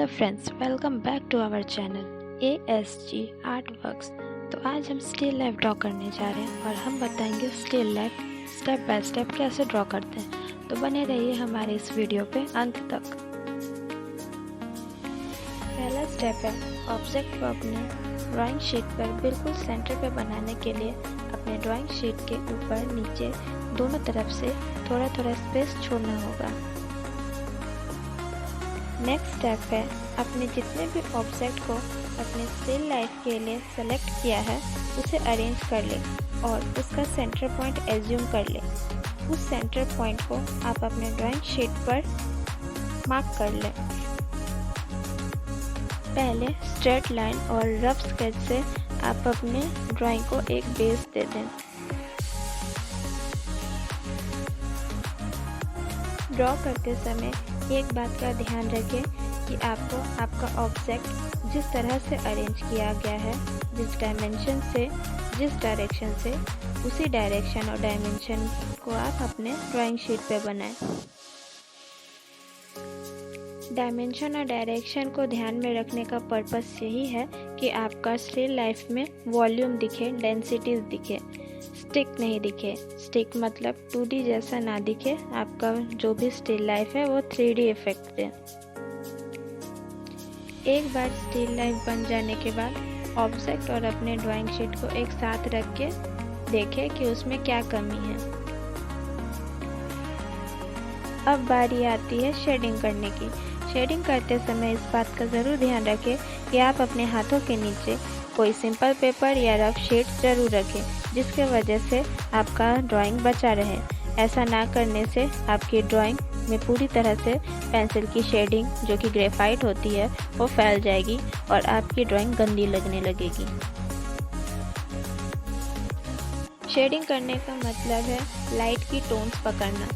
Hello friends, welcome back to our channel ASG art works. तो आज हम still life draw करने जा रहे हैं और हम बताएंगे still life step by step कैसे ड्रॉ करते हैं। तो बने रहिए हमारे इस वीडियो पे अंत तक। पहला स्टेप है ऑब्जेक्ट को अपने ड्राइंग शीट पर बिल्कुल सेंटर पे बनाने के लिए अपने ड्राइंग शीट के ऊपर नीचे दोनों तरफ से थोड़ा थोड़ा स्पेस छोड़ना होगा। नेक्स्ट स्टेप है अपने जितने भी ऑब्जेक्ट को अपने स्टिल लाइफ के लिए सेलेक्ट किया है उसे अरेंज कर ले और उसका सेंटर पॉइंट एज्यूम कर ले। उस सेंटर पॉइंट को आप अपने ड्राइंग शीट पर मार्क कर लें। पहले स्ट्रेट लाइन और रफ स्केच से आप अपने ड्राइंग को एक बेस दे दें। ड्रॉ करते समय एक बात का ध्यान रखें कि आपको आपका ऑब्जेक्ट जिस तरह से अरेंज किया गया है, जिस डायमेंशन से, जिस डायरेक्शन से, उसी डायरेक्शन और डायमेंशन को आप अपने ड्राइंग शीट पे बनाएं। डायमेंशन और डायरेक्शन को ध्यान में रखने का पर्पस यही है कि आपका स्टिल लाइफ में वॉल्यूम दिखे, डेंसिटीज दिखे, स्टिक नहीं दिखे। स्टिक मतलब 2D जैसा ना दिखे, आपका जो भी स्टिल लाइफ है वो 3D इफेक्ट दे। एक बार स्टिल लाइफ बन जाने के बाद ऑब्जेक्ट और अपने ड्राइंग शीट को एक साथ रख के देखें कि उसमें क्या कमी है। अब बारी आती है शेडिंग करने की। शेडिंग करते समय इस बात का ज़रूर ध्यान रखें कि आप अपने हाथों के नीचे कोई सिंपल पेपर या रफ शीट जरूर रखें, जिसके वजह से आपका ड्राइंग बचा रहे। ऐसा ना करने से आपकी ड्राइंग में पूरी तरह से पेंसिल की शेडिंग जो कि ग्रेफाइट होती है वो फैल जाएगी और आपकी ड्राइंग गंदी लगने लगेगी। शेडिंग करने का मतलब है लाइट की टोन्स पकड़ना,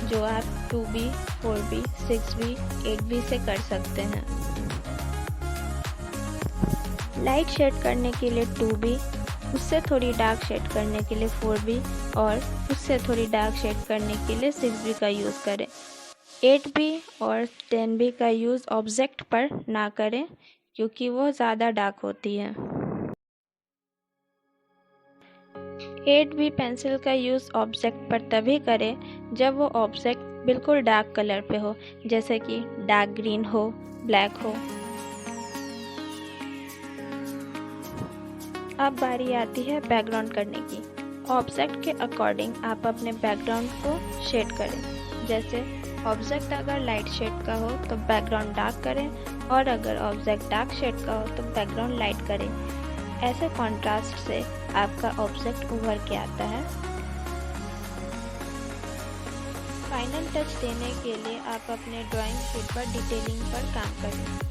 जो आप 2B, 4B, 6B, 8B से कर सकते हैं। लाइट शेड करने के लिए 2B, उससे थोड़ी डार्क शेड करने के लिए 4B और उससे थोड़ी डार्क शेड करने के लिए 6B का यूज़ करें। 8B और 10B का यूज़ ऑब्जेक्ट पर ना करें क्योंकि वो ज़्यादा डार्क होती है। 8B पेंसिल का यूज़ ऑब्जेक्ट पर तभी करें जब वो ऑब्जेक्ट बिल्कुल डार्क कलर पे हो, जैसे कि डार्क ग्रीन हो, ब्लैक हो। अब बारी आती है बैकग्राउंड करने की। ऑब्जेक्ट के अकॉर्डिंग आप अपने बैकग्राउंड को शेड करें। जैसे ऑब्जेक्ट अगर लाइट शेड का हो तो बैकग्राउंड डार्क करें और अगर ऑब्जेक्ट डार्क शेड का हो तो बैकग्राउंड लाइट करें। ऐसे कॉन्ट्रास्ट से आपका ऑब्जेक्ट उभर के आता है। फाइनल टच देने के लिए आप अपने ड्राइंग शीट पर डिटेलिंग पर काम करें।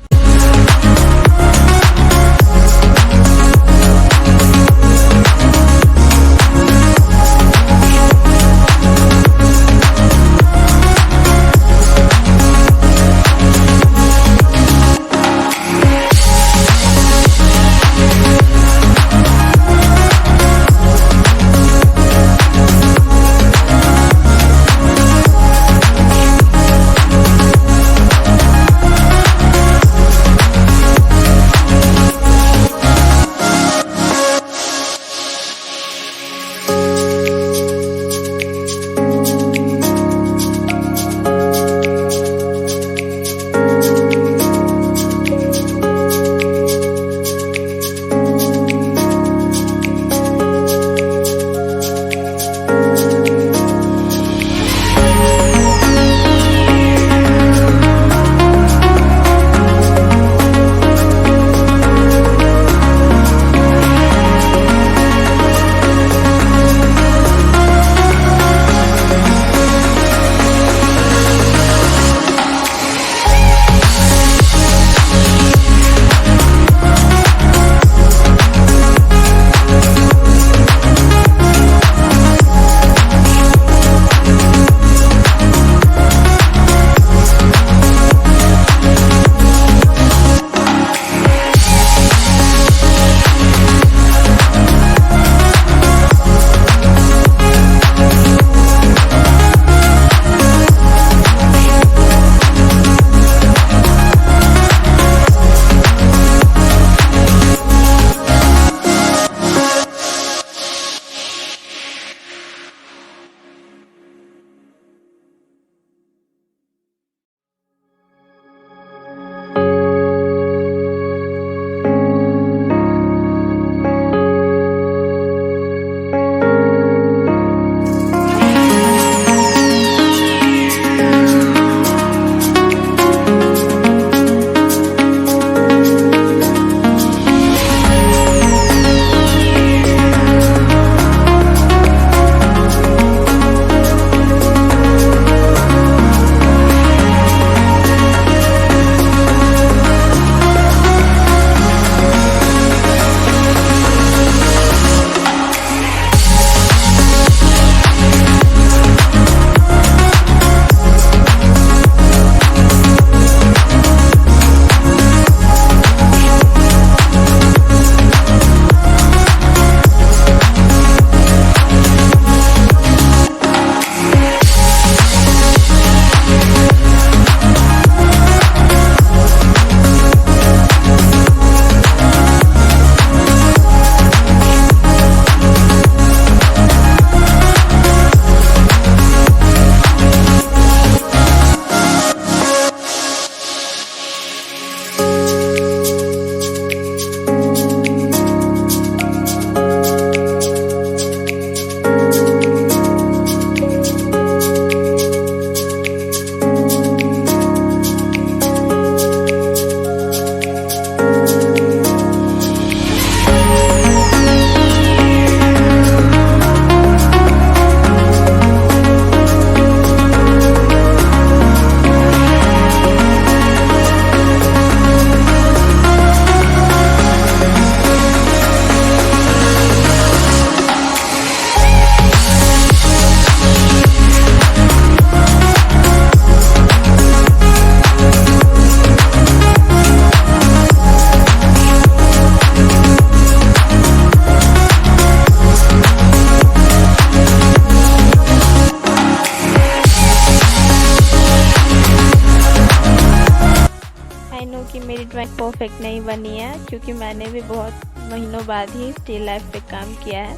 मेरी ड्राइंग परफेक्ट नहीं बनी है, क्योंकि मैंने भी बहुत महीनों बाद ही स्टिल लाइफ पे काम किया है।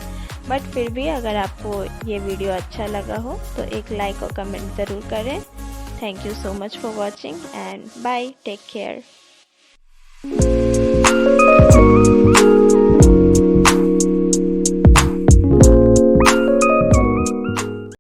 बट फिर भी अगर आपको ये वीडियो अच्छा लगा हो तो एक लाइक और कमेंट ज़रूर करें। Thank you so much for watching and bye, take care.